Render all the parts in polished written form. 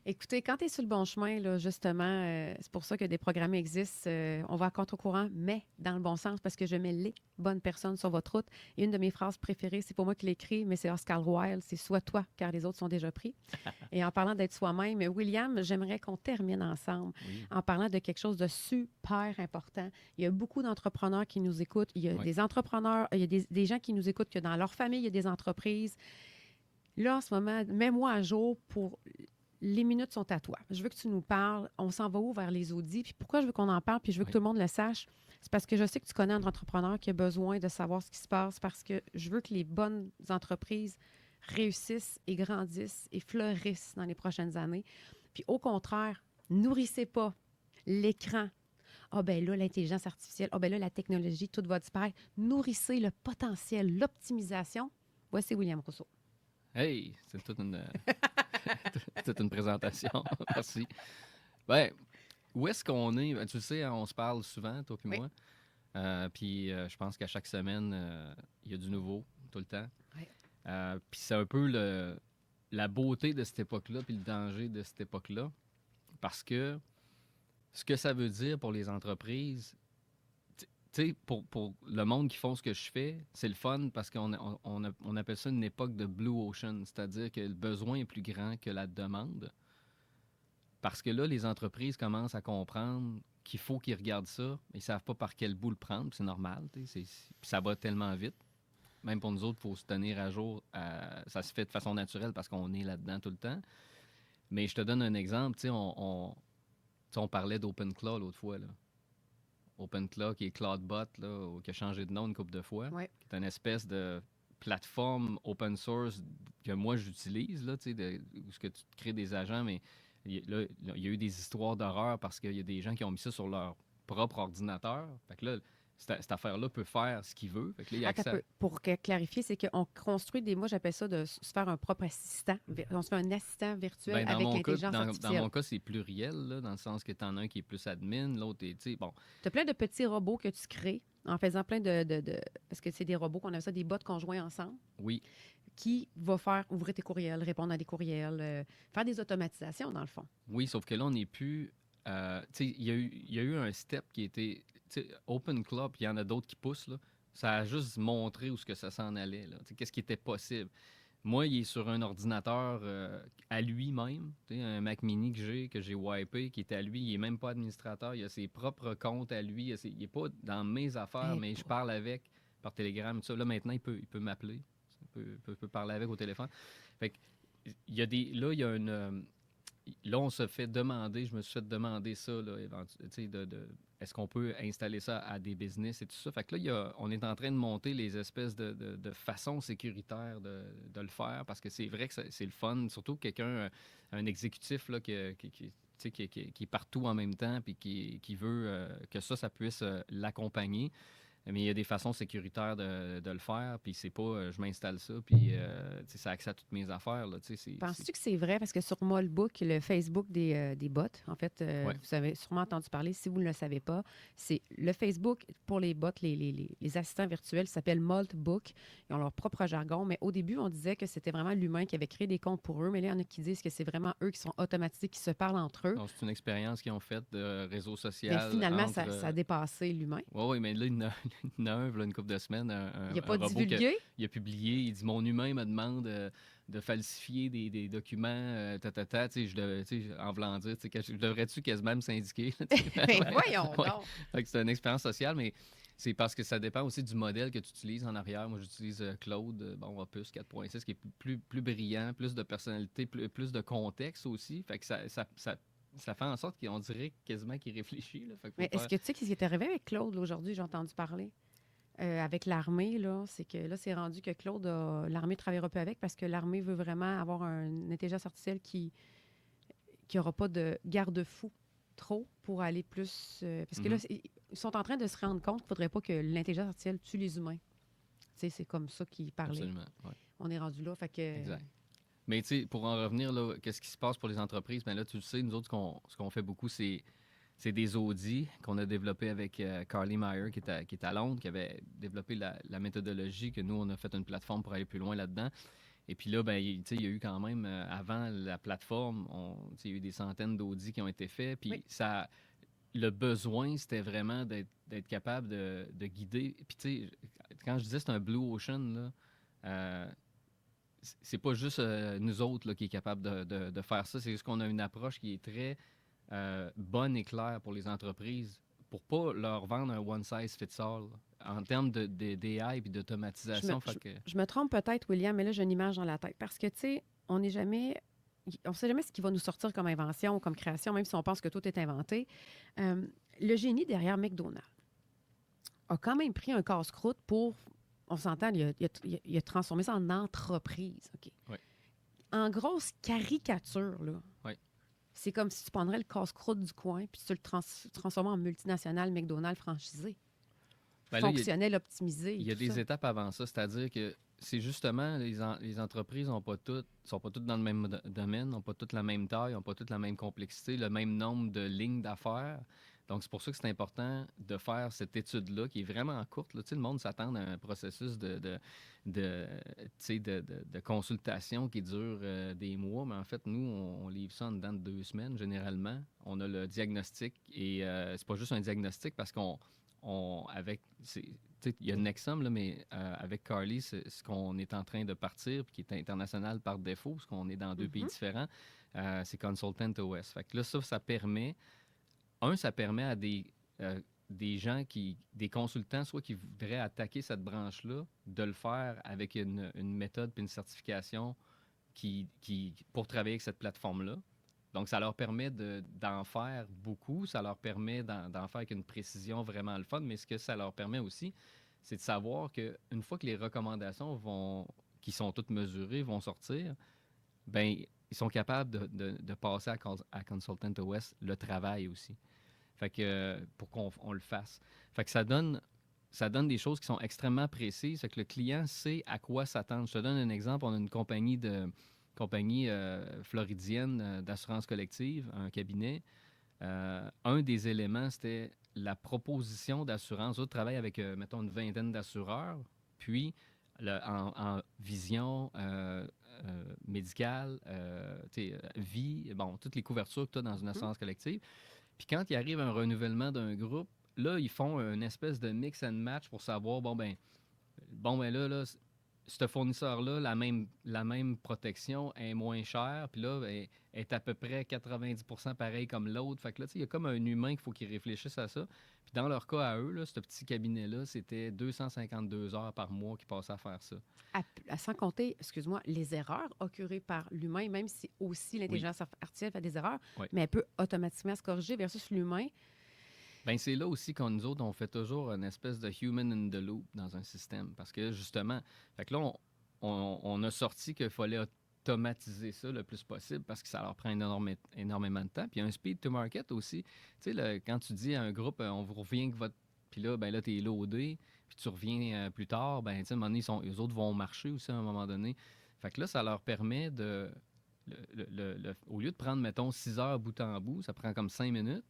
Écoutez, quand tu es sur le bon chemin, là, justement, c'est pour ça que des programmes existent. On va à contre-courant, mais dans le bon sens, parce que je mets les bonnes personnes sur votre route. Et une de mes phrases préférées, c'est pour moi qui l'écris, mais c'est Oscar Wilde, c'est «Sois toi, car les autres sont déjà pris». Et en parlant d'être soi-même, William, j'aimerais qu'on termine ensemble Oui, en parlant de quelque chose de super important. Il y a beaucoup d'entrepreneurs qui nous écoutent. Il y a oui. des entrepreneurs, il y a des gens qui nous écoutent que dans leur famille, il y a des entreprises. Là, en ce moment, mets-moi à jour pour les minutes sont à toi. Je veux que tu nous parles. On s'en va où vers les audits? Puis pourquoi je veux qu'on en parle? Puis je veux que Oui. tout le monde le sache. C'est parce que je sais que tu connais un entrepreneur qui a besoin de savoir ce qui se passe parce que je veux que les bonnes entreprises réussissent et grandissent et fleurissent dans les prochaines années. Puis au contraire, nourrissez pas l'écran. Ah ben là, l'intelligence artificielle, ah ben là, la technologie, tout va disparaître. Nourrissez le potentiel, l'optimisation. Voici William Rousseau. Hey, c'est toute une présentation. Merci. Ben, où est-ce qu'on est? Ben, tu le sais, hein, on se parle souvent, toi puis Oui. moi. Puis je pense qu'à chaque semaine, il y a du nouveau, tout le temps. Oui. Puis c'est un peu la beauté de cette époque-là, puis le danger de cette époque-là. Parce que ce que ça veut dire pour les entreprises, tu sais, pour le monde qui font ce que je fais, c'est le fun parce qu'on appelle ça une époque de Blue Ocean, c'est-à-dire que le besoin est plus grand que la demande. Parce que là, les entreprises commencent à comprendre qu'il faut qu'ils regardent ça, mais ils ne savent pas par quel bout le prendre, puis c'est normal, puis ça va tellement vite. Même pour nous autres, il faut se tenir à jour. Ça se fait de façon naturelle parce qu'on est là-dedans tout le temps. Mais je te donne un exemple. Tu sais, on parlait d'OpenClaw l'autre fois. Là. OpenClaw, qui est CloudBot, là, qui a changé de nom une couple de fois, Oui. qui est une espèce de plateforme open source que moi j'utilise, là, tu sais, où ce que tu crées des agents, mais là, il y a eu des histoires d'horreur parce qu'il y a des gens qui ont mis ça sur leur propre ordinateur. Fait que là, cette affaire-là peut faire ce qu'il veut. Fait que là, il y a Attends accès un peu. Pour clarifier, c'est qu'on construit des. Moi, j'appelle ça de se faire un propre assistant. On se fait un assistant virtuel Ben, avec l'intelligence dans artificielle. mon cas, c'est pluriel, là, dans le sens que tu en as un qui est plus admin, l'autre est, tu sais, bon, Tu as plein de petits robots que tu crées en faisant plein parce que c'est des robots qu'on a ça, des bots conjoints ensemble, oui, qui va faire ouvrir tes courriels, répondre à des courriels, faire des automatisations, dans le fond. oui, sauf que là, on n'est plus, tu sais, il y a eu un step qui était, tu sais, Open Club, il y en a d'autres qui poussent, là, ça a juste montré où ce que ça s'en allait, là, tu sais, qu'est-ce qui était possible. Moi, il est sur un ordinateur à lui-même, tu sais, un Mac mini que j'ai wipé, qui est à lui. Il est même pas administrateur. Il a ses propres comptes à lui. Il est pas dans mes affaires, Eh, mais je parle avec par Telegram. Tout ça. Là, maintenant, il peut m'appeler. Il peut parler avec au téléphone. Fait que, il y a des, là, il y a une, là, on se fait demander, je me suis fait demander ça, là, tu sais, est-ce qu'on peut installer ça à des business et tout ça. Fait que là, on est en train de monter les espèces de façons sécuritaires de le faire parce que c'est vrai que c'est le fun, surtout quelqu'un, un exécutif là, tu sais, qui est partout en même temps puis qui veut que ça puisse l'accompagner. Mais il y a des façons sécuritaires de le faire, puis c'est pas je m'installe ça, puis tu sais, ça a accès à toutes mes affaires. Là, tu sais, penses-tu que c'est vrai? Parce que sur Molbook, le Facebook des bots, en fait, Ouais. vous avez sûrement entendu parler, si vous ne le savez pas, c'est le Facebook pour les bots, les assistants virtuels, s'appelle Moltbook. Ils ont leur propre jargon, mais au début, on disait que c'était vraiment l'humain qui avait créé des comptes pour eux, mais là, il y en a qui disent que c'est vraiment eux qui sont automatisés, qui se parlent entre eux. Donc, c'est une expérience qu'ils ont faite de réseau Mais social finalement, entre. ça a dépassé l'humain. Oui, oui, mais là, il y en a un, là, une couple de semaines, Il n'a un pas robot qui divulgué. il a publié. Il dit: Mon humain me demande de falsifier des documents, ta. Tu sais, tu sais, en voulant dire, tu sais, je devrais-tu quasiment me syndiquer? Là, tu sais? Ben voyons Ouais. donc. Fait que c'est une expérience sociale, mais c'est parce que ça dépend aussi du modèle que tu utilises en arrière. Moi, j'utilise Claude, bon, Opus 4.6, qui est plus brillant, plus de personnalité, plus de contexte aussi. Fait que ça fait en sorte qu'on dirait quasiment qu'il réfléchit. Là. Fait qu'il Mais faut est-ce faire. que tu sais ce qui est arrivé avec Claude là, aujourd'hui? J'ai entendu parler. Avec l'armée, là, c'est que là, c'est rendu que l'armée ne travaillera plus avec parce que l'armée veut vraiment avoir une intelligence artificielle qui n'aura pas de garde-fou trop pour aller plus. Parce que là, Mhm. ils sont en train de se rendre compte qu'il ne faudrait pas que l'intelligence artificielle tue les humains. Tu sais, c'est comme ça qu'ils parlaient. Absolument. Ouais. On est rendu là. Fait que. Exact. Mais tu sais, pour en revenir, là, qu'est-ce qui se passe pour les entreprises? Ben là, tu le sais, nous autres, ce qu'on fait beaucoup, c'est des audits qu'on a développés avec Carly Meyer, qui est à Londres, qui avait développé la méthodologie que nous, on a fait une plateforme pour aller plus loin là-dedans. Et puis là, ben, il y a eu quand même, avant la plateforme, il y a eu des centaines d'audits qui ont été faits. Puis Oui. le besoin, c'était vraiment d'être capable de guider. Puis tu sais, quand je disais c'est un Blue Ocean, là, euh, c'est pas juste nous autres là, qui est capable de faire ça. C'est juste qu'on a une approche qui est très bonne et claire pour les entreprises pour pas leur vendre un one size fits all en termes d'AI et Je me, d'automatisation. je, Fait que, je me trompe peut-être, William, mais là, j'ai une image dans la tête. Parce que, tu sais, on n'est jamais. On ne sait jamais ce qui va nous sortir comme invention ou comme création, même si on pense que tout est inventé. Euh, le génie derrière McDonald's a quand même pris un casse-croûte pour. On s'entend, il a transformé ça en entreprise. OK? Oui. En grosse caricature, là. Oui. C'est comme si tu prendrais le casse-croûte du coin puis tu le transformais en multinational McDonald's franchisé. ben là, Fonctionnel, optimisé. il Et y a tout des ça. étapes avant ça, c'est-à-dire que c'est justement, les entreprises sont pas toutes dans le même domaine, n'ont pas toutes la même taille, n'ont pas toutes la même complexité, le même nombre de lignes d'affaires. Donc, c'est pour ça que c'est important de faire cette étude-là, qui est vraiment courte. Là. Tu sais, le monde s'attend à un processus tu sais, de consultation qui dure des mois, mais en fait, nous, on livre ça en dedans de 2 semaines, généralement. On a le diagnostic, et c'est pas juste un diagnostic, parce avec, il y a Nexum, là, mais avec Carly, c'est ce qu'on est en train de partir, puis qui est international par défaut, parce qu'on est dans 2 pays différents, c'est Consultant OS. Fait que là, ça permet, ça permet à des gens des consultants, soit qui voudraient attaquer cette branche-là, de le faire avec une méthode puis une certification pour travailler avec cette plateforme-là. Donc, ça leur permet d'en faire beaucoup, ça leur permet d'en faire avec une précision vraiment le fun, mais ce que ça leur permet aussi, c'est de savoir qu'une fois que les recommandations qui sont toutes mesurées, vont sortir, ben ils sont capables de passer à Consultant OS le travail aussi. Fait que pour qu'on le fasse. Fait que ça donne des choses qui sont extrêmement précises. Fait que le client sait à quoi s'attendre. Je te donne un exemple. On a une compagnie floridienne d'assurance collective, un cabinet. Un des éléments, c'était la proposition d'assurance. Eux travaillent avec, mettons, une vingtaine d'assureurs. Puis, en vision médicale, vie, bon, toutes les couvertures que tu as dans une Mhm. assurance collective. Puis quand il arrive un renouvellement d'un groupe, là, ils font une espèce de mix and match pour savoir, bon ben là, ce fournisseur-là, la même protection est moins chère, puis là, est à peu près 90% pareil comme l'autre. Fait que là, il y a comme un humain qu'il faut qu'il réfléchisse à ça. Puis dans leur cas à eux, là, ce petit cabinet-là, c'était 252 heures par mois qu'ils passaient à faire ça. Sans compter, excuse-moi, les erreurs occurrées par l'humain, même si aussi Oui, l'intelligence artificielle fait des erreurs, oui. mais elle peut automatiquement se corriger versus l'humain. Ben c'est là aussi qu'on nous autres, on fait toujours une espèce de human in the loop dans un système. Parce que justement, fait que là, on a sorti qu'il fallait automatiser ça le plus possible parce que ça leur prend énormément de temps. Puis il y a un speed to market aussi. Tu sais, quand tu dis à un groupe, on vous revient avec votre. Puis là, ben là, t'es loadé, puis tu reviens plus tard, ben tu sais, à un moment donné, eux autres vont marcher aussi à un moment donné. Fait que là, ça leur permet de. Au lieu de prendre, mettons, 6 heures bout en bout, ça prend comme 5 minutes,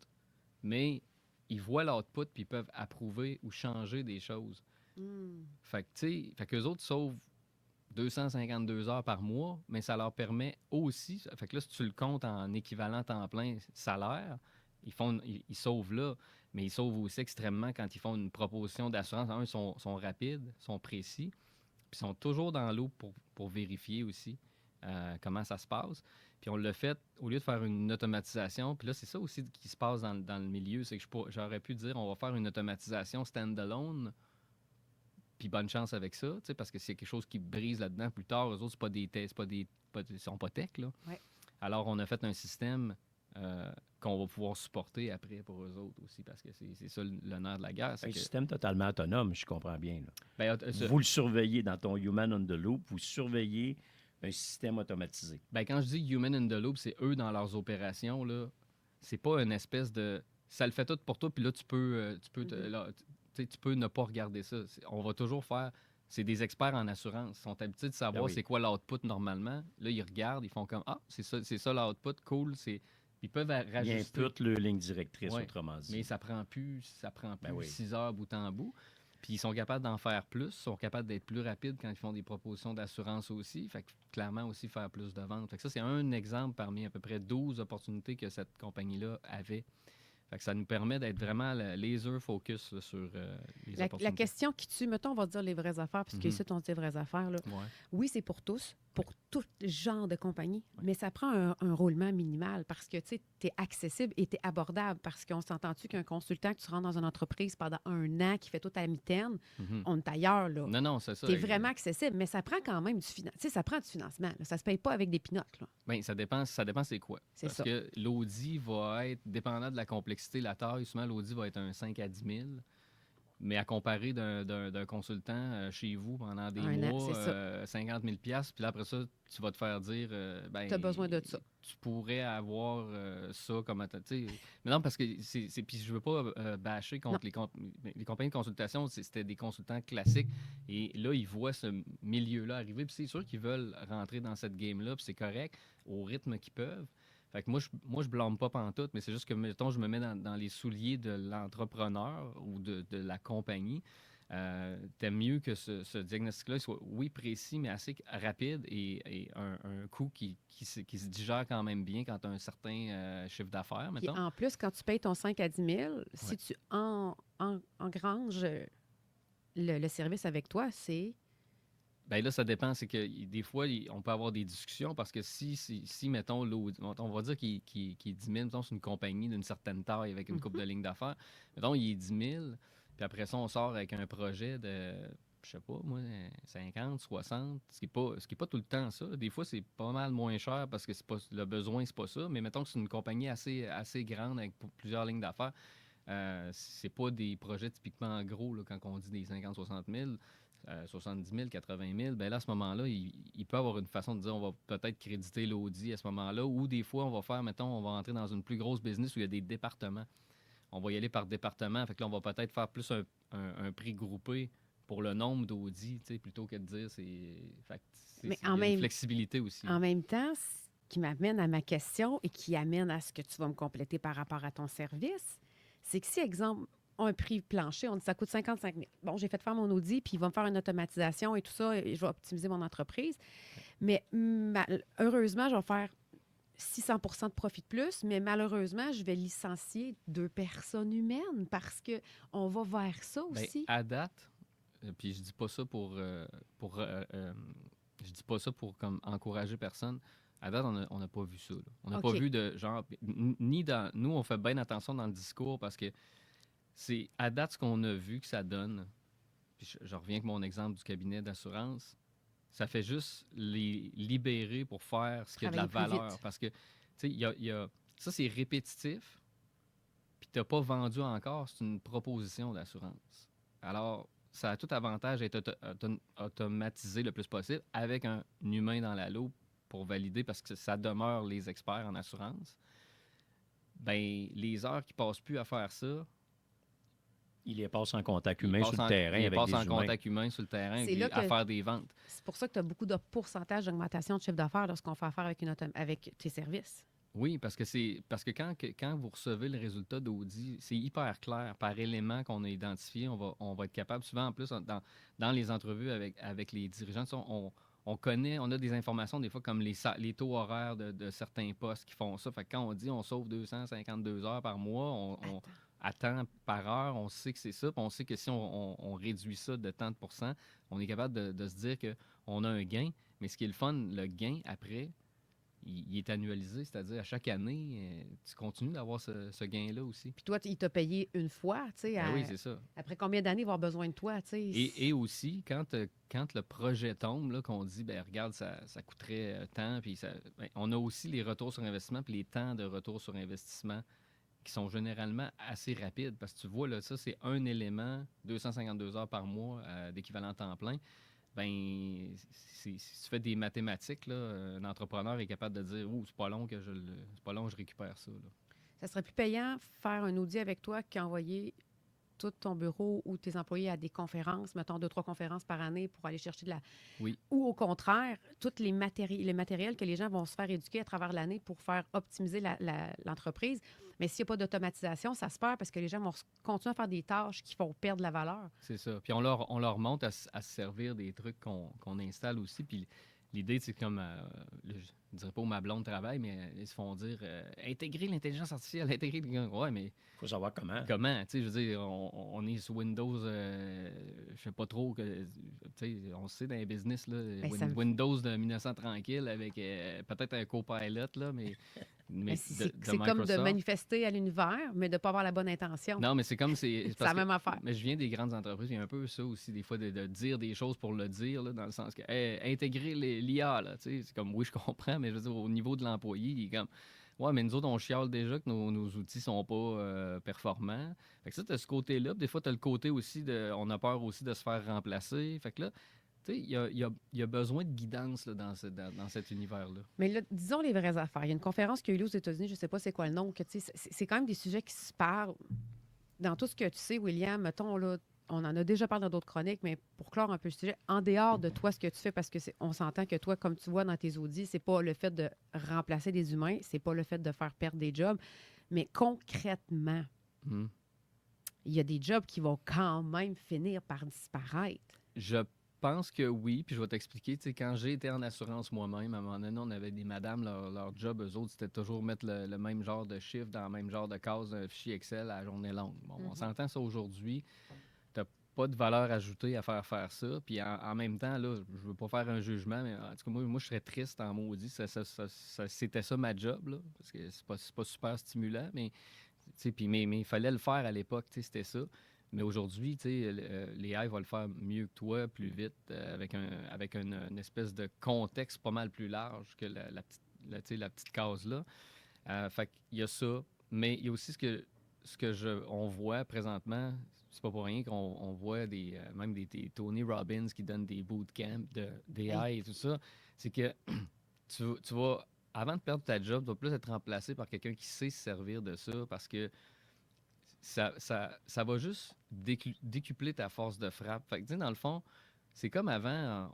mais ils voient l'output puis ils peuvent approuver ou changer des choses. Hmm. Fait que, tu sais, qu'eux autres sauvent 252 heures par mois, mais ça leur permet aussi, fait que là, si tu le comptes en équivalent temps plein salaire, ils sauvent là, mais ils sauvent aussi extrêmement quand ils font une proposition d'assurance. Ils sont rapides, sont précis, puis sont toujours dans l'eau pour vérifier aussi comment ça se passe. Puis on l'a fait, au lieu de faire une automatisation, puis là, c'est ça aussi qui se passe dans le milieu, c'est que j'aurais pu dire, on va faire une automatisation standalone, puis bonne chance avec ça, parce que c'est quelque chose qui brise là-dedans plus tard. Eux autres, c'est pas des tests, ils sont pas tech, là. Ouais. Alors, on a fait un système qu'on va pouvoir supporter après pour eux autres aussi, parce que c'est ça le nerf de la guerre. Un système totalement autonome, je comprends bien. Là. Ben, Vous le surveillez dans ton Human on the Loop, vous surveillez un système automatisé. ben, quand je dis human in the loop, c'est eux dans leurs opérations, là. C'est pas une espèce de. Ça le fait tout pour toi, puis là, tu peux, tu peux ne pas regarder ça. On va toujours faire. C'est des experts en assurance. Ils sont habitués de savoir Ben oui. c'est quoi l'output normalement. Là, ils regardent, ils font comme Ah, c'est ça l'output, cool. Ils peuvent Ils rajuster. imputent leur ligne directrice, Ouais, autrement dit. mais ça prend plus Ben oui. 6 heures bout en bout. Puis ils sont capables d'en faire plus, sont capables d'être plus rapides quand ils font des propositions d'assurance aussi. Fait que clairement aussi faire plus de ventes. Fait que ça, c'est un exemple parmi à peu près 12 opportunités que cette compagnie-là avait. Fait que ça nous permet d'être vraiment laser focus là, sur les La opportunités. question qui tue, mettons, on va dire les vraies affaires, puisque Mhm. ici, on dit les vraies affaires. Là. Ouais. Oui, c'est pour tous, pour tout genre de compagnie, Ouais. mais ça prend un roulement minimal parce que tu es accessible et tu es abordable. Parce qu'on s'entend-tu qu'un consultant, que tu rentres dans une entreprise pendant 1 an, qui fait tout à la mitaine, Mhm. on est ailleurs. Là. Non, c'est ça. Tu es vraiment accessible, mais ça prend quand même du financement. Tu sais, ça prend du financement. Là. Ça se paye pas avec des pinottes. Là. Bien, ça dépend c'est quoi. C'est Parce ça. que l'audit va être, dépendant de la complexité, la taille, souvent l'audit va être un 5 à 10 000. Mais à comparer d'un consultant chez vous pendant des 1 an, mois, c'est ça. 50 000 puis là, après ça, tu vas te faire dire, ben, Tu as besoin de ça. tu pourrais avoir ça comme... Tu sais, mais non, parce que puis je veux pas bâcher Non. contre les compagnies de consultation, c'était des consultants classiques. Et là, ils voient ce milieu-là arriver. Puis c'est sûr qu'ils veulent rentrer dans cette game-là, puis c'est correct, au rythme qu'ils peuvent. Fait que moi, je blâme pas pantoute, mais c'est juste que, mettons, je me mets dans les souliers de l'entrepreneur ou de la compagnie. T'aimes mieux que ce diagnostic-là soit, oui, précis, mais assez rapide et un coût qui se digère quand même bien quand tu as un certain chiffre d'affaires, Puis mettons. en plus, quand tu payes ton 5 à 10 000, si tu engranges le service avec toi, c'est... Ben là, ça dépend. C'est que des fois, on peut avoir des discussions parce que si mettons, on va dire qu'il est 10 000, mettons, c'est une compagnie d'une certaine taille avec une coupe de lignes d'affaires. Mettons, il est 10 000, puis après ça, on sort avec un projet de, je sais pas, moi, 50, 60, ce qui est pas tout le temps ça. Des fois, c'est pas mal moins cher parce que c'est pas, le besoin, c'est pas ça. Mais mettons que c'est une compagnie assez grande avec plusieurs lignes d'affaires. C'est pas des projets typiquement gros là, quand on dit des 50, 60 000. 70 000, 80 000, ben là, à ce moment-là, il peut avoir une façon de dire on va peut-être créditer l'audit à ce moment-là, ou des fois, on va faire, mettons, on va entrer dans une plus grosse business où il y a des départements. On va y aller par département. Fait que là, on va peut-être faire plus un prix groupé pour le nombre d'audits, plutôt que de dire Fait que Mais il y a une flexibilité aussi. En même temps, ce qui m'amène à ma question et qui amène à ce que tu vas me compléter par rapport à ton service, c'est que si, exemple, un prix plancher, on dit ça coûte 55 000. Bon, j'ai fait faire mon audit, puis il va me faire une automatisation et tout ça, et je vais optimiser mon entreprise. Mais heureusement, je vais faire 600 de profit de plus, mais malheureusement, je vais licencier 2 personnes humaines parce qu'on va vers ça Ben, aussi. à date, puis je dis pas ça je dis pas ça pour comme encourager personne. À date, on n'a pas vu ça. Là. On n'a pas OK. vu de genre. Ni dans. Nous, on fait bien attention dans le discours parce que c'est à date ce qu'on a vu que ça donne. Puis je reviens avec mon exemple du cabinet d'assurance. Ça fait juste les libérer pour faire ce qui a de la Travailler plus valeur. vite. Parce que, tu sais, ça, c'est répétitif. Puis tu n'as pas vendu encore. C'est une proposition d'assurance. Alors, ça a tout avantage d'être automatisé le plus possible avec un humain dans la loupe pour valider parce que ça demeure les experts en assurance. Ben, les heures qui passent plus à faire ça, Il les passe en contact ils humain sur passent le terrain ils avec passent des en humains. contact humain sur le terrain C'est là à que- faire des ventes. C'est pour ça que tu as beaucoup de pourcentage d'augmentation de chiffre d'affaires lorsqu'on fait affaire avec tes services. Oui, parce que quand vous recevez le résultat d'audit, c'est hyper clair par élément qu'on a identifié. On va être capable, souvent en plus, dans les entrevues avec les dirigeants, on connaît, on a des informations des fois comme les taux horaires de certains postes qui font ça. Fait que quand on dit on sauve 252 heures par mois, à temps par heure, on sait que c'est ça. Puis on sait que si on réduit ça de tant de pourcents, on est capable de se dire qu'on a un gain. Mais ce qui est le fun, le gain après, il est annualisé, c'est-à-dire à chaque année, tu continues d'avoir ce gain-là aussi. Puis toi, il t'a payé une fois, tu sais. Ben oui, c'est ça. Après combien d'années il va avoir besoin de toi, tu sais? Et aussi, quand le projet tombe, là, qu'on dit, ben regarde, ça coûterait tant, puis on a aussi les retours sur investissement, puis les temps de retour sur investissement qui sont généralement assez rapides. Parce que tu vois, là, ça, c'est un élément, 252 heures par mois d'équivalent temps plein. Ben, si tu fais des mathématiques, là, un entrepreneur est capable de dire, ouh, c'est pas long que je récupère ça. Là. Ça serait plus payant faire un audit avec toi qu'envoyer tout ton bureau ou tes employés à des conférences, mettons 2-3 conférences par année pour aller chercher de la... Oui. Ou au contraire, tous les matériels que les gens vont se faire éduquer à travers l'année pour faire optimiser l'entreprise. Mais s'il n'y a pas d'automatisation, ça se perd parce que les gens vont continuer à faire des tâches qui vont perdre la valeur. C'est ça. Puis on leur montre à se servir des trucs qu'on installe aussi. Puis l'idée, c'est comme, je ne dirais pas où ma blonde travaille, mais ils se font dire intégrer l'intelligence artificielle, intégrer. Ouais, mais Il faut savoir comment. comment? Tu sais, je veux dire, on est sur Windows, je sais pas trop, tu sais, on sait dans les business, là, ça me- Windows de 1900 tranquille avec peut-être un Copilot, là, mais C'est de c'est comme de Microsoft. manifester à l'univers, mais de ne pas avoir la bonne intention. Non, mais c'est comme c'est C'est parce la même affaire. mais je viens des grandes entreprises, il y a un peu ça aussi, des fois, de dire des choses pour le dire, là, dans le sens que hey, intégrer l'IA, là, tu sais, c'est comme oui, je comprends, mais je veux dire, au niveau de l'employé, il est comme ouais, mais nous autres, on chiale déjà que nos outils sont pas performants. Fait que ça, tu as ce côté-là. Puis des fois, tu as le côté aussi on a peur aussi de se faire remplacer. Fait que là, tu sais, il y a besoin de guidance là, dans cet univers-là. Mais là, disons les vraies affaires. Il y a une conférence qui a eu lieu aux États-Unis, je ne sais pas c'est quoi le nom, que tu sais, c'est quand même des sujets qui se parlent. Dans tout ce que tu sais, William, mettons, là, on en a déjà parlé dans d'autres chroniques, mais pour clore un peu le sujet, en dehors de toi, ce que tu fais, parce que on s'entend que toi, comme tu vois dans tes audits, c'est pas le fait de remplacer des humains, c'est pas le fait de faire perdre des jobs, mais concrètement, Mhm. il y a des jobs qui vont quand même finir par disparaître. Je pense que oui, puis je vais t'expliquer. Tu sais, quand j'ai été en assurance moi-même, à un moment donné, on avait des madames, leur job, eux autres, c'était toujours mettre le même genre de chiffre dans le même genre de case d'un fichier Excel à la journée longue. Bon, on s'entend ça aujourd'hui. Tu n'as pas de valeur ajoutée à faire ça. Puis en même temps, là, je veux pas faire un jugement, mais en tout cas, moi je serais triste en maudit. C'était ça ma job, là, parce que c'est pas super stimulant, mais il fallait le faire à l'époque, tu sais, c'était ça. Mais aujourd'hui, tu sais, l'AI va le faire mieux que toi, plus vite, avec une espèce de contexte pas mal plus large que tu sais, la petite case-là. Fait qu'il y a ça, mais il y a aussi on voit présentement, c'est pas pour rien qu'on voit même des Tony Robbins qui donnent des bootcamps d'AI et tout ça. C'est que tu vas, avant de perdre ta job, tu vas plus être remplacé par quelqu'un qui sait se servir de ça parce que ça va juste décupler ta force de frappe. Fait que, tu sais, dans le fond, c'est comme avant,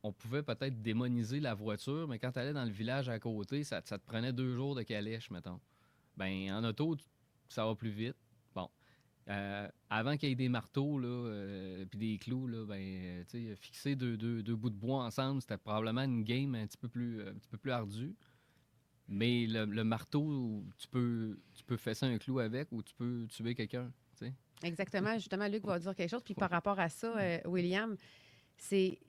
on pouvait peut-être démoniser la voiture, mais quand tu allais dans le village à côté, ça te prenait 2 jours de calèche, mettons. Ben en auto, ça va plus vite. Bon. Avant qu'il y ait des marteaux, là, puis des clous, là, tu sais, fixer deux bouts de bois ensemble, c'était probablement une game un petit peu plus ardue. Mais le marteau, tu peux fesser un clou avec ou tu peux tuer quelqu'un, tu sais. Exactement. Justement, Luc va dire quelque chose. Puis par rapport à ça, William, c'est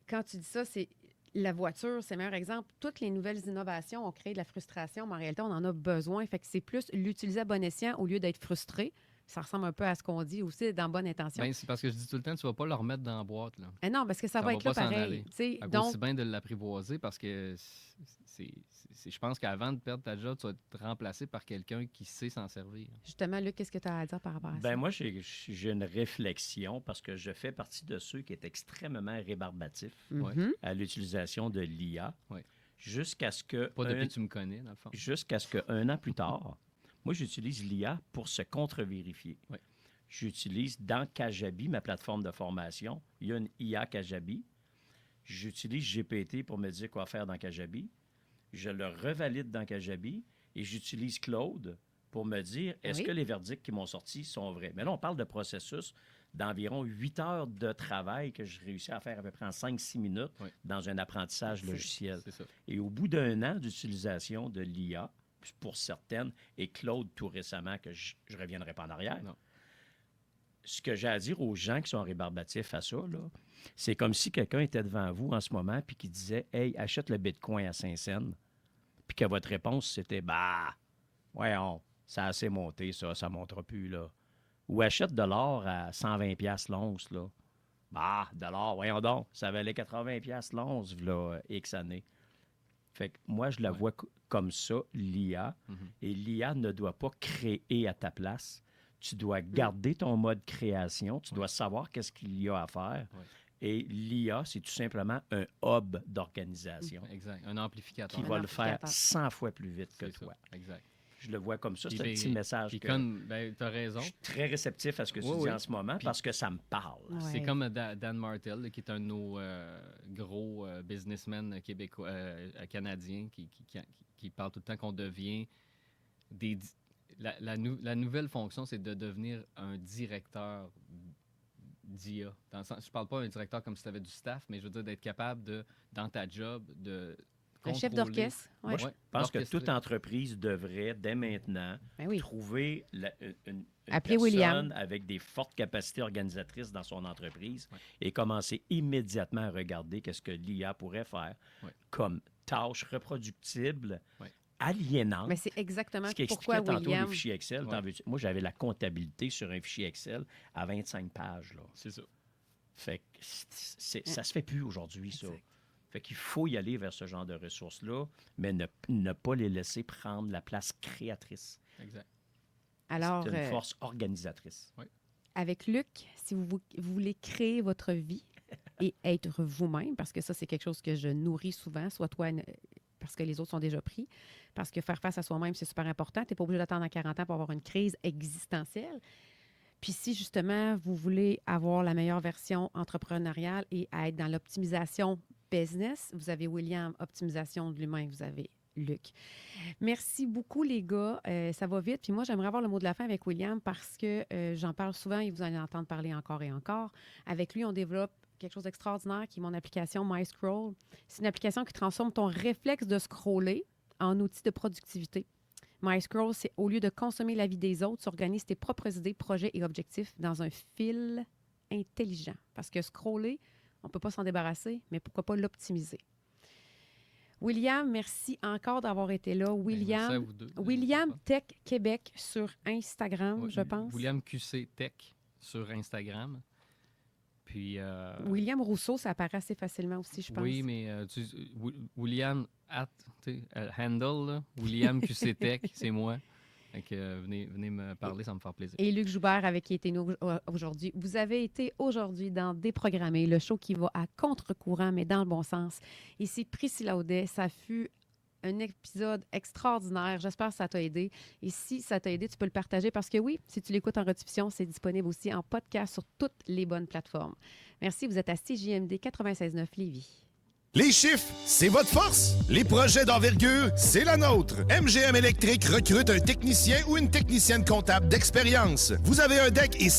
quand tu dis ça, c'est la voiture, c'est le meilleur exemple. Toutes les nouvelles innovations ont créé de la frustration, mais en réalité, on en a besoin. Fait que c'est plus l'utiliser à bon escient au lieu d'être frustré. Ça ressemble un peu à ce qu'on dit aussi dans bonne intention. Ben, c'est parce que je dis tout le temps, tu vas pas le remettre dans la boîte, là. Non, parce que ça va va être là pas s'en pareil. aller. Tu sais, Fait donc, aussi bien de l'apprivoiser parce que je pense qu'avant de perdre ta job, tu vas être remplacé par quelqu'un qui sait s'en servir. justement, Luc, qu'est-ce que tu as à dire par rapport à ça? Ben moi, j'ai une réflexion parce que je fais partie de ceux qui est extrêmement rébarbatifs Mhm. à l'utilisation de l'IA. Oui. Jusqu'à ce que Pas depuis que tu me connais, dans le fond. jusqu'à ce qu'un an plus tard, moi, j'utilise l'IA pour se contre-vérifier. Oui. J'utilise dans Kajabi, ma plateforme de formation, il y a une IA Kajabi. J'utilise GPT pour me dire quoi faire dans Kajabi. Je le revalide dans Kajabi et j'utilise Claude pour me dire est-ce Oui. que les verdicts qui m'ont sortis sont vrais. Mais là, on parle de processus d'environ 8 heures de travail que je réussis à faire à peu près en 5-6 minutes Oui. dans un apprentissage logiciel. C'est ça. Et au bout d'un an d'utilisation de l'IA, pour certaines, et Claude tout récemment, que je ne reviendrai pas en arrière, Non. ce que j'ai à dire aux gens qui sont rébarbatifs à ça, là, c'est comme si quelqu'un était devant vous en ce moment puis qui disait « Hey, achète le Bitcoin à 5 cents », puis que votre réponse, c'était « Bah, voyons, ça a assez monté, ça ne montera plus, là. » Ou « Achète de l'or à 120 piastres l'once, là. » Bah, de l'or, voyons donc, ça valait 80 piastres l'once, là, X années. Fait que moi, je la vois comme ça, l'IA. Et l'IA ne doit pas créer à ta place. Tu dois garder ton mode création. Tu dois savoir qu'est-ce qu'il y a à faire. Ouais. Et l'IA, c'est tout simplement un hub d'organisation Exact. Un amplificateur. qui Un va le faire amplificateur. 100 fois plus vite que C'est ça. toi. Exact. Je le vois comme ça. C'est un Puis, petit message. Puis Que comme, t'as raison. je suis très réceptif à ce que tu Oui, dis oui. en ce moment Puis- parce que ça me parle. Ouais. C'est comme Dan Martel, là, qui est un de nos gros businessmen québécois, canadiens, qui parle tout le temps qu'on devient la nouvelle fonction, c'est de devenir un directeur d'IA. Je parle pas d'un directeur comme si tu avais du staff, mais je veux dire d'être capable dans ta job, de Un chef contrôler. d'orchestre. Ouais. Moi, je Ouais, pense que d'orchestrer. toute entreprise devrait, dès maintenant, Ben oui. trouver une Appelez personne William. avec des fortes capacités organisatrices dans son entreprise Ouais. et commencer immédiatement à regarder qu'est-ce que l'IA pourrait faire Ouais. comme tâche reproductible, Ouais. aliénante. Mais c'est exactement Ce qui pourquoi expliquait tantôt William... les fichiers Excel. Ouais. t'en veux-tu? Moi, j'avais la comptabilité sur un fichier Excel à 25 pages. Là. C'est ça. Fait que ça se fait plus aujourd'hui, ça. Exact. Fait qu'il faut y aller vers ce genre de ressources-là, mais ne pas les laisser prendre la place créatrice. Exact. Alors, C'est une force organisatrice. avec Luc, si vous voulez créer votre vie et être vous-même, parce que ça, c'est quelque chose que je nourris souvent, soit toi, parce que les autres sont déjà pris, parce que faire face à soi-même, c'est super important. Tu n'es pas obligé d'attendre à 40 ans pour avoir une crise existentielle. Puis si, justement, vous voulez avoir la meilleure version entrepreneuriale et être dans l'optimisation business, vous avez William, optimisation de l'humain, vous avez Luc. Merci beaucoup, les gars. Ça va vite. Puis moi, j'aimerais avoir le mot de la fin avec William parce que j'en parle souvent et vous allez entendre parler encore et encore. Avec lui, on développe quelque chose d'extraordinaire qui est mon application MyScroll. C'est une application qui transforme ton réflexe de scroller en outil de productivité. MyScroll, c'est au lieu de consommer la vie des autres, tu organises tes propres idées, projets et objectifs dans un fil intelligent. Parce que scroller, on ne peut pas s'en débarrasser, mais pourquoi pas l'optimiser? William, merci encore d'avoir été là. Merci à vous deux. William Tech Québec sur Instagram, Ouais, je pense. William QC Tech sur Instagram. Puis. William Rousseau, ça apparaît assez facilement aussi, je pense. Oui, mais William handle, là, William QC Tech, c'est moi. Fait que, venez me parler, ça me fait plaisir. Et Luc Joubert, avec qui était nous aujourd'hui. Vous avez été aujourd'hui dans Déprogrammé, le show qui va à contre-courant, mais dans le bon sens. Ici, Priscilla Audet, ça fut un épisode extraordinaire. J'espère que ça t'a aidé. Et si ça t'a aidé, tu peux le partager parce que oui, si tu l'écoutes en rediffusion, c'est disponible aussi en podcast sur toutes les bonnes plateformes. Merci, vous êtes à CJMD 96.9 Lévis. Les chiffres, c'est votre force. Les projets d'envergure, c'est la nôtre. MGM Électrique recrute un technicien ou une technicienne comptable d'expérience. Vous avez un deck et